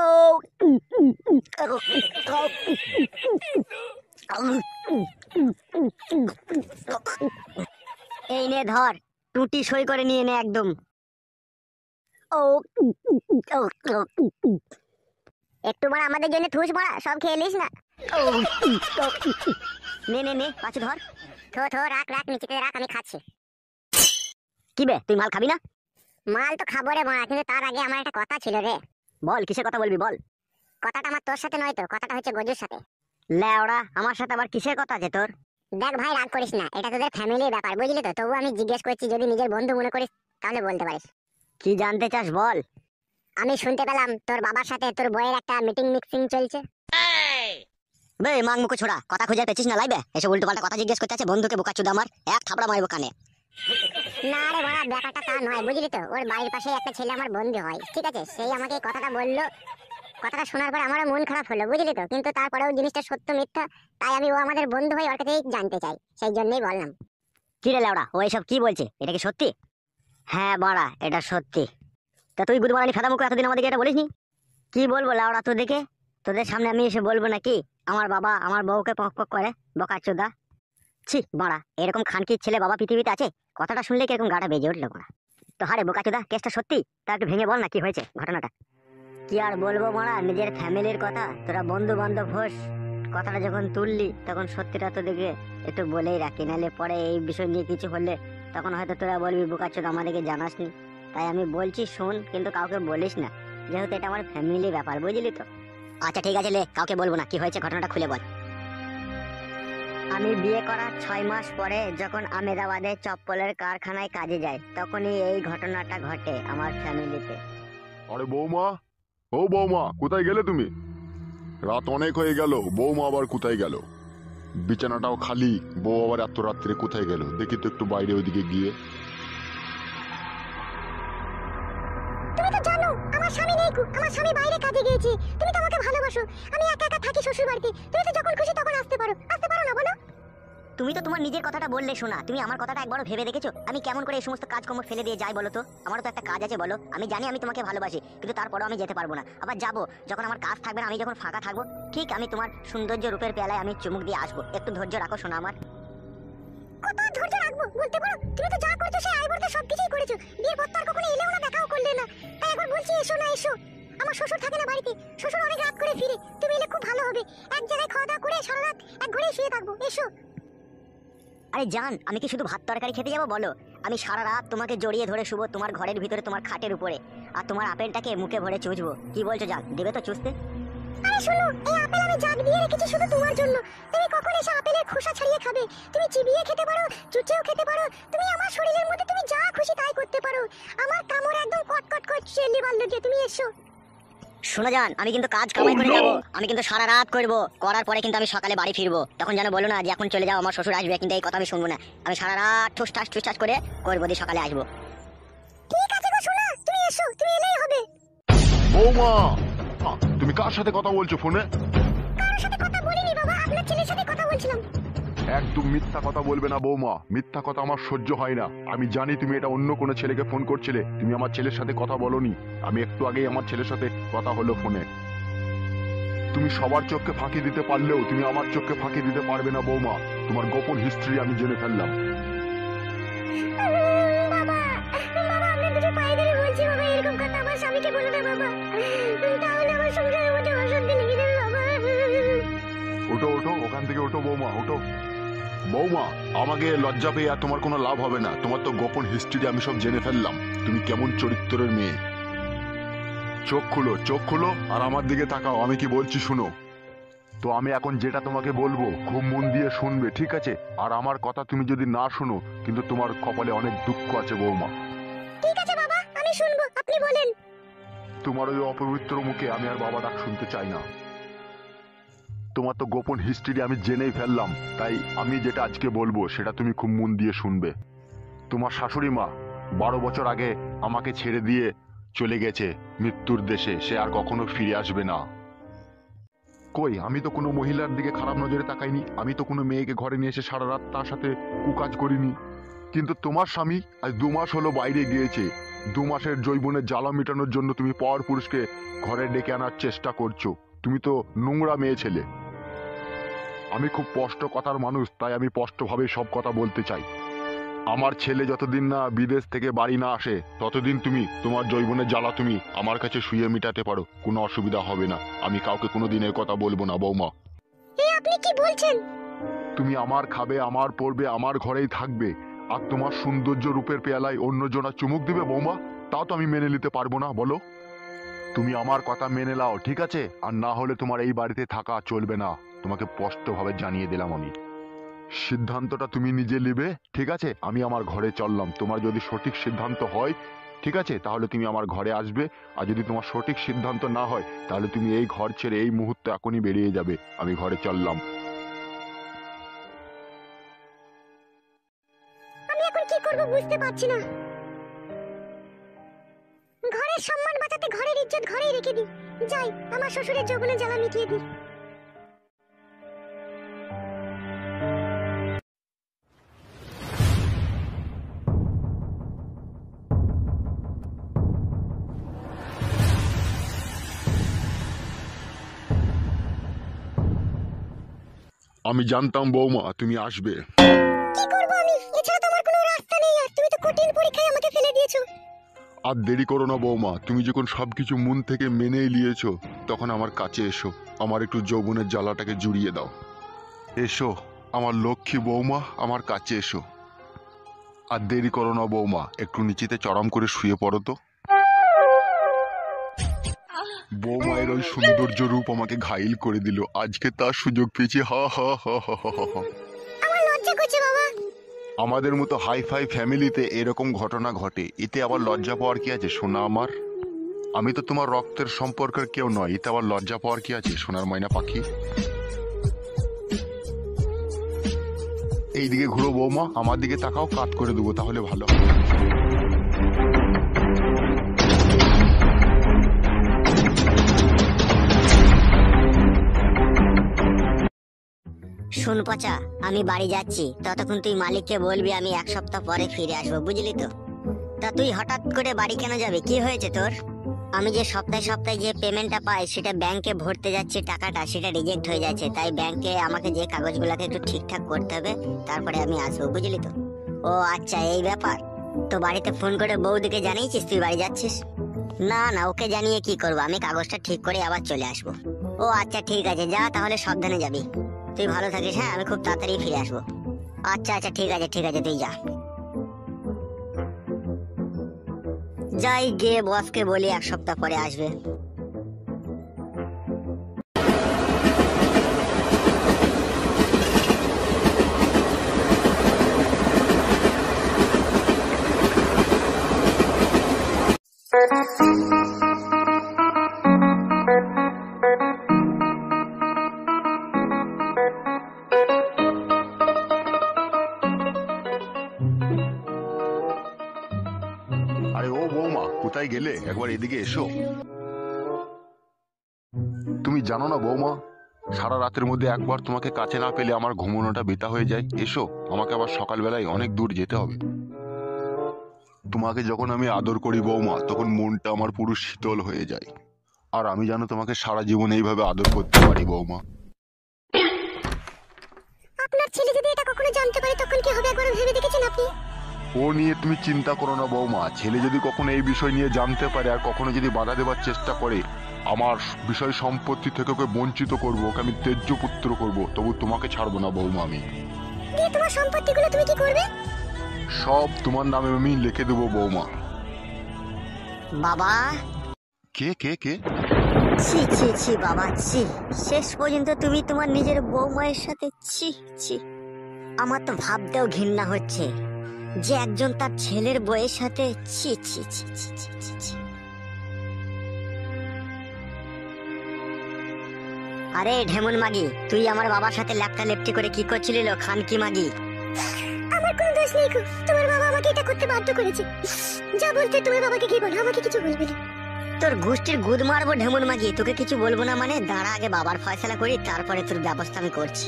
ও এই নে ধর, টুটি সই করে নিয়ে নে একদম। ও একটু বড় আমাদের জন্য থুস বড়া, সব খেয়ে নিস না। ও নে নে নে পাঁচু ধর। থো থো রাখ রাখ, নিচেতে রাখ, আমি খাচ্ছি। কি বে, তুই মাল খাবি না? মাল তো খাবো রে বড়া, কিন্তু তার আগে আমার একটা কথা ছিল রে। বল, কিসের কথা বলবি বল। কথাটা আমার তোর সাথে নয় তো, কথাটা হচ্ছে গজুর সাথে। লেওড়া, আমার সাথে আবার কিসের কথা আছে তোর? দেখ ভাই, রাগ করিস না, এটা তোদের ফ্যামিলির ব্যাপার বুঝলি তো, তবু আমি জিজ্ঞেস করছি, যদি নিজের বন্ধু মনে করিস তাহলে বলতে পারিস। কি জানতে চাস বল। আমি শুনতে পেলাম তোর বাবার সাথে তোর বইয়ের একটা মিটিং মিক্সিং চলছে। বে মাং মুখো ছোড়া, কথা খুঁজে পেছিস না লাইবে, এসব উল্টো পাল্টা কথা জিজ্ঞেস করতে আছে বন্ধুকে, বোকাচোদা আমার এক থাপড়া মারবো কানে। না রে বড়া, ব্যাপারটা তা নয় বুঝলি তো, ওর বাড়ির পাশে একটা ছেলে আমার বন্ধু হয়, ঠিক আছে, সেই আমাকে এই কথাটা বললো। কথাটা শোনার পর আমারও মন খারাপ হলো বুঝলি তো, কিন্তু তারপরেও জিনিসটা সত্য মিথ্যা, তাই আমি ও আমাদের বন্ধু হয় ওর কাছেই জানতে চাই, সেই জন্যই বললাম। কি রে লেওড়া, ও এসব কি বলছে, এটা কি সত্যি? হ্যাঁ বাড়া, এটা সত্যি। তা তুই গুদমারানি ফাদা মুখো এতদিন আমাদেরকে এটা বলিসনি? কি বলবো লাউড়া তোদেরকে, তোদের সামনে আমি এসে বলবো নাকি আমার বাবা আমার বউকে পক পক করে, বোকাচোদা। ছি বাড়া, এরকম খানকির ছেলে বাবা পৃথিবীতে আছে? কথাটা শুনলে কিরকম গাটা বেজে উঠলো বাড়া। তো হারে বোকাচোদা, কেসটা সত্যি? তা একটু ভেঙে বল না, কি হয়েছে ঘটনাটা। কি আর বলবো মারা, নিজের ফ্যামিলির কথা, তোরা বন্ধু বান্ধব হোস, কথাটা যখন তুললি তখন সত্যিটা তোদেরকে একটু বলেই রাখি, নাহলে পরে এই বিষয় নিয়ে কিছু হলে তখন হয়তো তোরা বলবি বোকাচোদা আমাদেরকে জানাসনি। তাই আমি বলছি শোন, কিন্তু কাউকে বলিস না, যেহেতু এটা আমার ফ্যামিলি ব্যাপার বুঝলি তো। আচ্ছা ঠিক আছে, লে কাউকে বলবো না, কি হয়েছে ঘটনাটা খুলে বল। আমি বিয়ে করার 6 মাস পরে যখন আমেদাবাদে চপ্পলের কারখানায় কাজে যাই, তখনই এই ঘটনাটা ঘটে আমার ফ্যামিলিতে। আরে বৌমা, ও বৌমা, কোথায় গেলে তুমি? রাত অনেক হয়ে গেল, বৌমা আবার কোথায় গেল? বিছানাটাও খালি, বউ আবার এত রাত্রে কোথায় গেল? দেখি তো একটু বাইরে ওইদিকে গিয়ে। তুমি তো জানো আমার স্বামী নেই, আমার স্বামী বাইরে কাজে গিয়েছে। তুমি তো আমাকে ভালোবাসো, আমি একা একা থাকি শ্বশুর বাড়িতে, তুমি তো যখন খুশি তখন আসতে পারো, আসতে পারো না বলো? তুমি তো তোমার নিজের কথাটা বললে শোনা, তুমি আমার কথাটা একবারও ভেবে দেখেছো আমি কেমন করে এই সমস্ত কাজকর্ম ফেলে দিয়ে যাই বলো তো? আমারও তো একটা কাজ আছে বলো, আমি জানি আমি তোমাকে ভালোবাসি, কিন্তু তারপরেও আমি যেতে পারবো না। আবার যাবো যখন আমার কাজ থাকবে না, আমি যখন ফাঁকা থাকবো, ঠিক আমি তোমার সৌন্দর্য রূপের পেয়ালায় আমি চুমুক দিয়ে আসবো। একটু ধৈর্য রাখো শোনা আমার। কত ধৈর্য রাখবো বলতে পারো? তুমি তো যা করেছো সেই আই বলতে সবকিছুই করেছো, বিয়ের পর তো আর কখনো এলেও না, দেখাও করলে না। তাই একবার বলছি এসো না এসো। আমার শ্বশুর থাকে না বাড়িতে, শ্বশুর অনেক রাত করে ফিরে, তুমি এলে খুব ভালো হবে। এক জায়গায় খাওয়া দাওয়া করে সারা রাত এক ঘরে শুয়ে থাকবো, এসো। আরে জান, আমি কি শুধু ভাত তরকারি খেতে যাবো বলো? আমি সারা রাত তোমাকে জড়িয়ে ধরে শুবো তোমার ঘরের ভিতরে, তোমার খাটের উপরে, আর তোমার আপেলটাকে মুখে ভরে চুষবো। কি বলছো জান, দেবে তো চুষতে? আরে শোনো, এই আপেল আমি জাগ দিয়ে রেখেছি শুধু তোমার জন্য। তুমি কখন এসে আপেলের খোসা ছাড়িয়ে খাবে? তুমি চিবিয়ে খেতে পারো, চুচেও খেতে পারো, তুমি আমার শরীরের মধ্যে তুমি যা খুশি তাই করতে পারো। আমার কামড় একদম কটকট করছে লিভার লেগে, তুমি এসো। শোনো জান, আমি কিন্তু কাজ কামাই করে যাবো, আমি কিন্তু সারা রাত করবো, করার পরে কিন্তু আমি সকালে বাড়ি ফিরবো। তখন যেন বলো না যে এখন চলে যাও আমার শ্বশুর আসবে, কিন্তু এই কথা আমি শুনবো না। আমি সারা রাত ঠুসঠাস করে করবো, দিয়ে সকালে আসবো। ঠিক আছে গো শোনা, তুমি এসো, তুমি এলেই হবে। বৌমা, তুমি কার সাথে কথা বলছো ফোনে? কারোর সাথে কথা বলিনি বাবা, আপনার ছেলের সাথে কথা বলছিলাম। একদম মিথ্যা কথা বলবে না বৌমা, মিথ্যা কথা আমার সহ্য হয় না। আমি জানি তুমি এটা অন্য কোনো ছেলেকে ফোন করছিলে, তুমি আমার ছেলের সাথে কথা বলোনি। আমি একটু আগেই আমার ছেলের সাথে কথা হলো ফোনে। তুমি সবার চোখকে ফাঁকি দিতে পারলেও তুমি আমার চোখকে ফাঁকি দিতে পারবে না বৌমা। তোমার গোপন হিস্ট্রি আমি জেনে ফেললাম। বাবা, বাবা আপনার দুটো পায়ে ধরে বলছি বাবা, এরকম কথা আমার স্বামীকে বলো না বাবা, তাহলে আমার সংসারের মধ্যে অশান্তি লেগে যাবে বাবা। ওঠো ওঠো, ওখান থেকে ওঠো বৌমা, ওঠো। বৌমা, আমাকে লজ্জা পেয়ে আর তোমার কোনো লাভ হবে না। তোমার তো গোপন হিস্ট্রি আমি সব জেনে ফেললাম, তুমি কেমন চরিত্রের মেয়ে। চোখ খুলো, চোখ খুলো, আর আমার দিকে তাকাও, আমি কি বলছি শুনো। তো আমি এখন যেটা তোমাকে বলবো খুব মন দিয়ে শুনবে, ঠিক আছে? আর আমার কথা তুমি যদি না শোনো, কিন্তু তোমার কপালে অনেক দুঃখ আছে বৌমা। ঠিক আছে বাবা, আমি শুনবো, আপনি বলেন। তোমার ওই অপবিত্র মুখে আমি আর বাবা ডাক শুনতে চাই না। তোমার তো গোপন হিস্ট্রি আমি জেনেই ফেললাম, তাই আমি যেটা আজকে বলবো সেটা তুমি খুব মন দিয়ে শুনবে। তোমার শাশুড়ি মা 12 বছর আগে আমাকে ছেড়ে দিয়ে চলে গেছে মৃত্যুর দেশে, সে আর কখনো ফিরে আসবে না। কই, আমি তো কোনো মহিলার দিকে খারাপ নজরে তাকাইনি, আমি তো কোনো মেয়েকে ঘরে নিয়ে এসে সারা রাত তার সাথে কুকাজ করিনি। কিন্তু তোমার স্বামী আজ 2 মাস হলো বাইরে গিয়েছে, 2 মাসের যৌবনের জ্বালা মেটানোর জন্য তুমি পর পুরুষকে ঘরে ডেকে আনার চেষ্টা করছো। তুমি তো নোংরা মেয়ে ছেলে। আমি খুব স্পষ্ট কথার মানুষ, তাই আমি স্পষ্টভাবে সব কথা বলতে চাই। আমার ছেলে যতদিন না বিদেশ থেকে বাড়ি না আসে ততদিন তুমি তোমার যৌবনের জ্বালা তুমি আমার কাছে শুয়ে মিটাতে পারো, কোনো অসুবিধা হবে না। আমি কাউকে কোনোদিন এর কথা বলবো না বৌমা। আপনি কি বলছেন? তুমি আমার খাবে, আমার পড়বে, আমার ঘরেই থাকবে, আর তোমার সৌন্দর্য রূপের পেয়ালায় অন্যজনা চুমুক দিবে বৌমা, তাও তো আমি মেনে নিতে পারবো না, বলো? তুমি আমার কথা মেনে নাও, ঠিক আছে? আর না হলে তোমার এই বাড়িতে থাকা চলবে না, তোমাকে স্পষ্টভাবে জানিয়ে দিলাম আমি। সিদ্ধান্তটা তুমি নিজে নিবে, ঠিক আছে? আমি আমার ঘরে চললাম। তোমার যদি সঠিক সিদ্ধান্ত হয়, ঠিক আছে, তাহলে তুমি আমার ঘরে আসবে। আর যদি তোমার সঠিক সিদ্ধান্ত না হয়, তাহলে তুমি এই ঘর ছেড়ে এই মুহূর্তে এখনই বেরিয়ে যাবে। আমি ঘরে চললাম। আমি এখন কি করব বুঝতে পারছি না। ঘরের সম্মান বাঁচাতে ঘরের ইজ্জত ঘরেই রেখে দিই। যাই, আমার শ্বশুরের যৌবনের জ্বালা মিটিয়ে দিই। আমি জানতাম বৌমা তুমি আসবে। কি করব আমি? এছাড়া তো আমার কোনো রাস্তা নেই। আর তুমি তো কঠিন পরীক্ষায় আমাকে ফেলে দিয়েছো। আর দেরি করো না বৌমা, তুমি যখন সবকিছু মন থেকে মেনেই নিয়েছো তখন আমার কাছে এসো, আমার একটু যৌবনের জ্বালাটাকে জুড়িয়ে দাও। এসো আমার লক্ষ্মী বৌমা, আমার কাছে এসো। আর দেরি করো না বৌমা, একটু নিচেতে চড়াম করে শুয়ে পড়ো তো। বৌমায়ের ওই সৌন্দর্য রূপ আমাকে ঘাইল করে দিল, আজকে তার সুযোগ পেয়েছি। হা হা হা হা হা হা। আমার লজ্জা করছে বাবা। আমাদের মতো হাই ফাই ফ্যামিলিতে এরকম ঘটনা ঘটে, এতে আবার লজ্জা পাওয়ার কি আছে সোনা আমার? আমি তো তোমার রক্তের সম্পর্কের কেউ নয়, এতে আবার লজ্জা পাওয়ার কি আছে সোনার ময়না পাখি? এই দিকে ঘুরো বৌমা, আমার দিকে তাকাও, কাট করে দেবো, তাহলে ভালো হবে। শুন পচা, আমি বাড়ি যাচ্ছি, ততক্ষণ তুই মালিককে বলবি আমি 1 সপ্তাহ পরে ফিরে আসবো, বুঝলি তো? তা তুই হঠাৎ করে বাড়ি কেন যাবে, কি হয়েছে তোর? আমি যে সপ্তাহে সপ্তাহে যে পেমেন্টটা পাই সেটা ব্যাংকে ভরতে যাচ্ছি, টাকাটা সেটা রিজেক্ট হয়ে যাচ্ছে, তাই ব্যাংকে আমাকে যে কাগজগুলোকে একটু ঠিকঠাক করতে হবে, তারপরে আমি আসবো, বুঝলি তো? ও আচ্ছা, এই ব্যাপার। তো বাড়িতে ফোন করে বৌদিকে জানিয়েছিস তুই বাড়ি যাচ্ছিস? না না, ওকে জানিয়ে কি করবো, আমি কাগজটা ঠিক করে আবার চলে আসবো। ও আচ্ছা ঠিক আছে, যা তাহলে সাবধানে যাবি। তুই ভালো থাকিস, হ্যাঁ? আমি খুব তাড়াতাড়ি ফিরে আসবো। আচ্ছা আচ্ছা ঠিক আছে ঠিক আছে, তুই যা। যাই গিয়ে বসকে বলি 1 সপ্তাহ পরে আসবে। আরে ও বৌমা, কোথায় গেলে? একবার এদিকে এসো। তুমি জানো না বৌমা, সারা রাতের মধ্যে একবার তোমাকে কাছে না পেলে আমার ঘুমানোটা বৃথা হয়ে যায়। এসো, আমাকে আবার সকালবেলায় অনেক দূর যেতে হবে। তোমাকে যখন আমি আদর করি বৌমা, তখন মনটা আমার পুরো শীতল হয়ে যায়। আর আমি জানো তোমাকে সারা জীবন এইভাবে আদর করতে পারি বৌমা। আপনার ছেলে যদি এটা কখনো জানতে পারে তখন কি হবে একবার ভেবে দেখেছেন আপনি? ও নিয়ে তুমি চিন্তা করো না বৌমা, ছেলে যদি কখনো এই বিষয় নিয়ে জানতে পারে আর কখনো যদি বাধা দেওয়ার চেষ্টা করে, আমার বিষয় সম্পত্তি থেকে ওকে বঞ্চিত করবো, ওকে আমি তেজ্য পুত্র করবো, তবু তোমাকে ছাড়বো না বৌমা আমি। দিয়ে তোমার সম্পত্তিগুলো তুমি কি করবে? সব তোমার নামে আমি লিখে দেবো বৌমা। বাবা, কে কে কে? ছি ছি ছি বাবা, ছি। শেষ পর্যন্ত তুমি তোমার নিজের বৌমায়ের সাথে, ছি ছি। আমার তো ভাবতেও ঘৃণা হচ্ছে যে একজন তার ছেলের বউয়ের সাথে, ছি ছি ছি ছি ছি ছি ছি। আরে ঢেমন মাগি, তুই আমার বাবার সাথে ল্যাপটা লেপটি করে কি করছিলি লো খানকি মাগি? আমার কোনো দোষ নেই গো, তোমার বাবা আমাকে এটা করতে বাধ্য করেছে। যা বলতে তোমার বাবাকে কি বলো, আমাকে কিছু বলবে না। তোর গোষ্ঠীর গুদ মারবো ঢেমন মাগি, তোকে কিছু বলবো না মানে? দাঁড়া আগে বাবার ফয়সালা করি, তারপরে তোর ব্যবস্থা আমি করছি।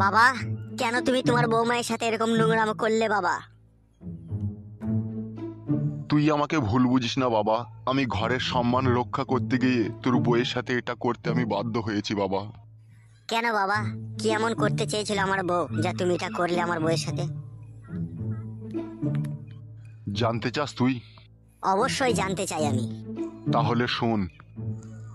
বাবা, কেন তুমি তোমার বৌমায়ের সাথে এরকম নোংরামো করলে বাবা? তুই আমাকে ভুল বুঝিস না বাবা, আমি ঘরের সম্মান রক্ষা করতে গিয়ে তোর বউয়ের সাথে এটা করতে আমি বাধ্য হয়েছি বাবা। কেন বাবা, কি এমন করতে চেয়েছিল আমার বউ যা তুমি এটা করলে আমার বউয়ের সাথে? জানতে চাস তুই? অবশ্যই জানতে চাই আমি। তাহলে শোন,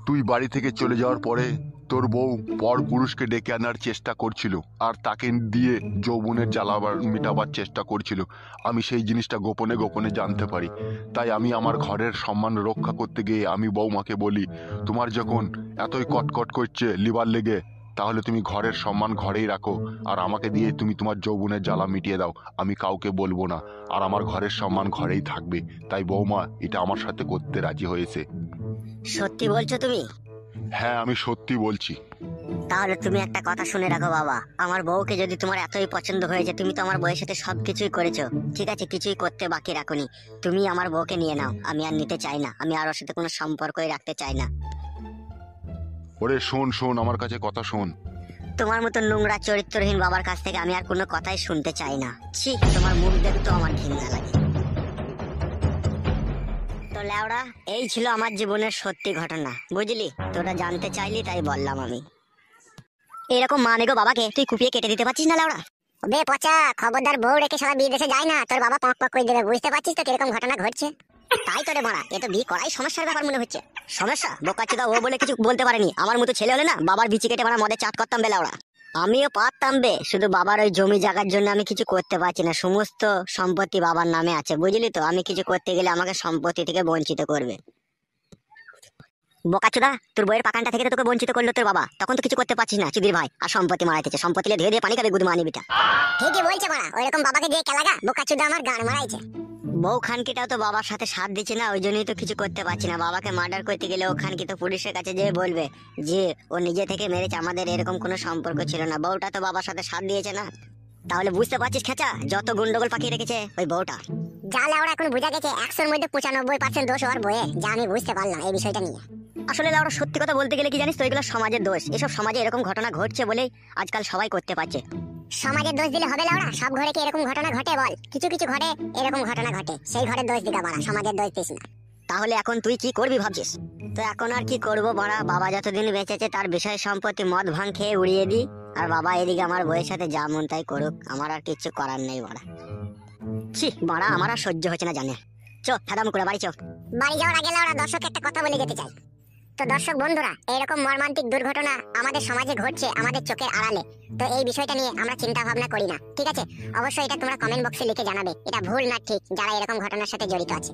তুই বাড়ি থেকে চলে যাওয়ার পরে তোর বউ পর পুরুষকে ডেকে আনার চেষ্টা করছিল আর তাকে দিয়ে যৌবনের জ্বালাবার মেটাবার চেষ্টা করছিল। আমি সেই জিনিসটা গোপনে গোপনে জানতে পারি, তাই আমি আমার ঘরের সম্মান রক্ষা করতে গিয়ে আমি বৌমাকে বলি, তোমার যখন এতই কটকট করছে লিবার লেগে, তাহলে তুমি ঘরের সম্মান ঘরেই রাখো আর আমাকে দিয়ে তুমি তোমার যৌবনের জ্বালা মিটিয়ে দাও, আমি কাউকে বলবো না আর আমার ঘরের সম্মান ঘরেই থাকবে। তাই বৌমা এটা আমার সাথে করতে রাজি হয়েছে। সত্যি বলছো তুমি? হ্যাঁ, আমি সত্যি বলছি। তাহলে তুমি একটা কথা শুনে রাখো বাবা, আমার বউকে যদি তোমার এতই পছন্দ হয়েছে, তুমি তো আমার বউয়ের সাথে সবকিছুই করেছো, ঠিক আছে, কিছুই করতে বাকি রাখোনি, তুমি আমার বউকে নিয়ে নাও। আমি আর নিতে চাই না, আমি আর ওর সাথে কোনো সম্পর্কই রাখতে চাই না। ওরে শোন শোন, আমার কাছে কথা শোন। তোমার মতো নোংরা চরিত্রহীন বাবার কাছ থেকে আমি আর কোনো কথাই শুনতে চাই না। ছি, তোমার মুখ দেখতেও আমার ঘৃণা লাগে। তো ল্যাওড়া, এই ছিল আমার জীবনের সত্যি ঘটনা, বুঝলি? তোরা জানতে চাইলি তাই বললাম আমি। এরকম মা নেগো বাবাকে তুই কুপিয়ে কেটে দিতে পারছিস না ল্যাওড়া? বে পচা, খবরদার বউ রেখে সবাই বিয়ে দেশে যায় না, তোর বাবা পক পক করে দেবে। বুঝতে পারছিস তো কিরকম ঘটনা ঘটছে? তাই তো রে মারা, এ তো বিয়ে করাই সমস্যার ব্যাপার মনে হচ্ছে। সমস্যা? বোকাচোদা, ও বলে কিছু বলতে পারেনি। আমার মতো ছেলে হলে না বাবার বিচি কেটে মারা মদে চাট করতাম বে ল্যাওড়া। আমিও পারতাম বে, শুধু বাবার ওই জমি জায়গার জন্য আমি কিছু করতে পারছি না। সমস্ত সম্পত্তি বাবার নামে আছে, বুঝলি তো? আমি কিছু করতে গেলে আমাকে সম্পত্তি থেকে বঞ্চিত করবে। বোকাচোদা, তোর বইয়ের পাকানটা থেকে তো তোকে বঞ্চিত করলো তোর বাবা, তখন তো কিছু করতে পারছিস না চুদির ভাই। আর সম্পত্তি মারাইতেছে, সম্পত্তি ধীরে ধীরে পানি খাবে গুদমা নিবিটা। ঠিকই বলছে মারা, ওইরকম বাবাকে দিয়ে কেলাগা বোকাচুদা আমার গান মারাইছে। বউ খানকিটাও তো বাবার সাথে সাথ দিচ্ছে না, ওই জন্যই তো কিছু করতে পারছি না। বাবাকে মার্ডার করতে গেলে ও খানকি তো পুলিশের কাছে যেয়ে বলবে যে ও নিজে থেকে মেরেছে, আমাদের এরকম কোনো সম্পর্ক ছিল না। বউটা তো বাবার সাথে সাথ দিয়েছে না। তাহলে বুঝতে পারছিস খেচা, যত গন্ডগোল পাকিয়ে রেখেছে ওই বউটা। যা লেওড়া এখন বোঝা গেছে 100-র মধ্যে 95% দোষ ওর বইয়ে, যা আমি বুঝতে পারলাম এই বিষয়টা নিয়ে। আসলে ওরা সত্যি কথা বলতে গেলে কি জানিস তো, এগুলো সমাজের দোষ। এসব সমাজে এরকম ঘটনা ঘটছে বলেই আজকাল সবাই করতে পারছে। সমাজের দোষ দিলে হবে লেওড়া? সব ঘরে কি এরকম ঘটনা ঘটে বল? কিছু কিছু ঘরে এরকম ঘটনা ঘটে, সেই ঘরের দোষ দিগা বাড়া, সমাজের দোষ দিস না। তাহলে এখন তুই কি করবি ভাবছিস? তো এখন আর কি করবো বাড়া, বাবা যতদিন বেঁচেছে তার বিষয় সম্পত্তি মদ ভাঙ খেয়ে উড়িয়ে দি, আর বাবা এদিকে আমার বইয়ের সাথে যা মন তাই করুক, আমার আর কিচ্ছু করার নেই বাড়া। ছি বাড়া, আমার আর সহ্য হচ্ছে না জানে। চো থাদাম করে বাড়ি চো। বাড়ি যাওয়ার আগে লেওড়া দর্শক একটা কথা বলে যেতে চাই। তো দর্শক বন্ধুরা, এরকম মর্মান্তিক দুর্ঘটনা আমাদের সমাজে ঘটছে আমাদের চোখের আড়ালে। তো এই বিষয়টা নিয়ে আমরা চিন্তা ভাবনা করি না, ঠিক আছে? অবশ্যই এটা তোমরা কমেন্ট বক্সে লিখে জানাবে এটা ভুল না ঠিক, যারা এরকম ঘটনার সাথে জড়িত আছে।